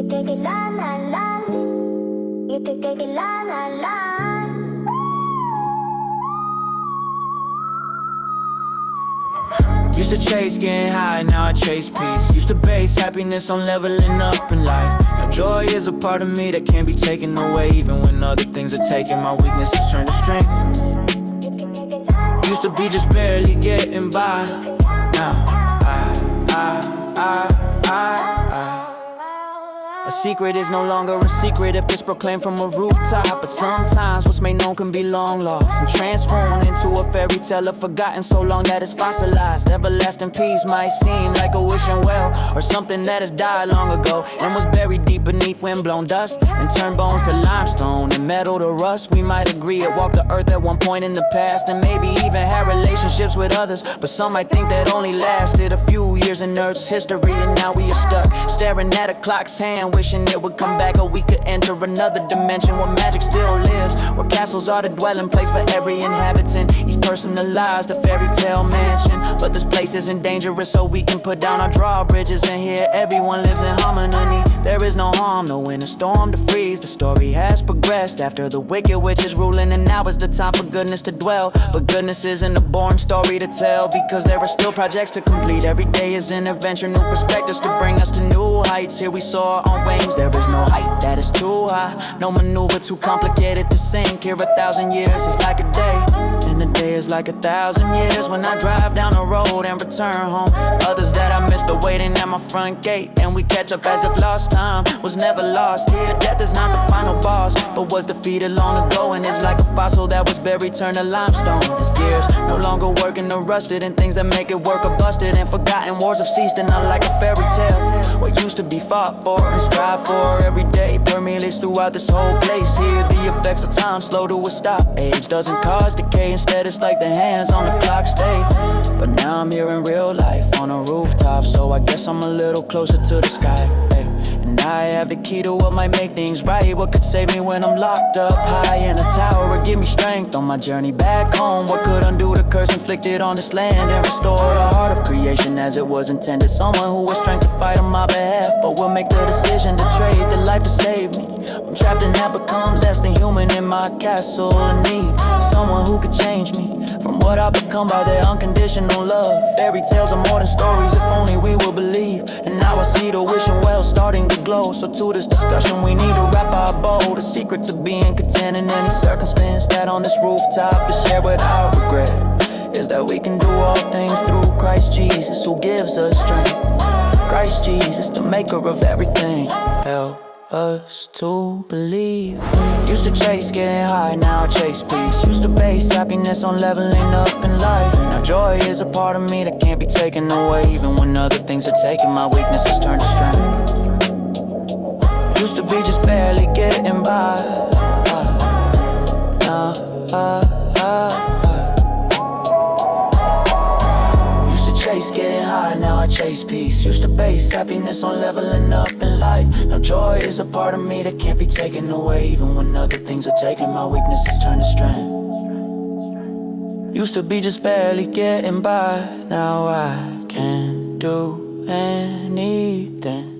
could take it la la la. You could take it la la la. Used to chase getting high, now I chase peace. Used to base happiness on leveling up in life. Now joy is a part of me that can't be taken away. Even when other things are taken, my weaknesses turn to strength. Used to be just barely getting by. Now a secret is no longer a secret if it's proclaimed from a rooftop. But sometimes what's made known can be long lost and transformed into a fairy tale of forgotten so long that it's fossilized. Everlasting peace might seem like a wishing well, or something that has died long ago and was buried deep beneath windblown dust and turned bones to limestone and metal to rust. We might agree it walked the earth at one point in the past and maybe even had relationships with others, but some might think that only lasted a few years in Earth's history. And now we are stuck staring at a clock's hand, wishing it would come back, or we could enter another dimension where magic still lives, where castles are the dwelling place for every inhabitant, each personalized a fairy tale mansion. But this place isn't dangerous, so we can put down our drawbridges, and here everyone lives in harmony. There is no harm, no winter storm to freeze. The story has progressed after the wicked witch is ruling, and now is the time for goodness to dwell. But goodness isn't a boring story to tell, because there are still projects to complete. Every day is an adventure, new perspectives to bring us to new heights. Here we soar on wings, there is no height that is too high, no maneuver too complicated to sink. Here 1,000 years is like a day, and a day is like 1,000 years. When I drive down the road and return home, others that I missed are waiting at my front gate, and we catch up as if lost time was never lost. Here death is not the final boss, but was defeated long ago, and it's like a fossil that was buried turned to limestone. Its gears no longer working or rusted, and things that make it work are busted, and forgotten wars have ceased, and not like a fairy tale. What used to be fought for and strive for every day permeates throughout this whole place. Here the effects of time slow to a stop. Age doesn't cause decay, instead it's like the hands on the clock stay. But now I'm here in real life on a rooftop, so I guess I'm a little closer to the sky. And I have the key to what might make things right, what could save me when I'm locked up high in a tower, or give me strength on my journey back home. What could undo the curse inflicted on this land and restore the heart of creation as it was intended? Someone who has strength to fight on my behalf, but will make the decision to trade the life to save me. I'm trapped and have become less than human in my castle and need someone who could change me from what I've become by their unconditional love. Fairy tales are more than stories, if only we will believe. And now I see the wishing well starting to glow. So to this discussion we need to wrap our bow. The secret to being content in any circumstance that on this rooftop is shared without regret is that we can do all things through Christ Jesus, who gives us strength. Christ Jesus, the maker of everything. Help us to believe. Used to chase getting high, now I chase peace. Used to base happiness on leveling up in life. Now joy is a part of me that can't be taken away. Even when other things are taken, my weaknesses turn to strength. Used to be just barely getting by. Now chase getting high, now I chase peace. Used to base happiness on leveling up in life. Now joy is a part of me that can't be taken away. Even when other things are taken, my weaknesses turn to strength. Used to be just barely getting by. Now I can do anything.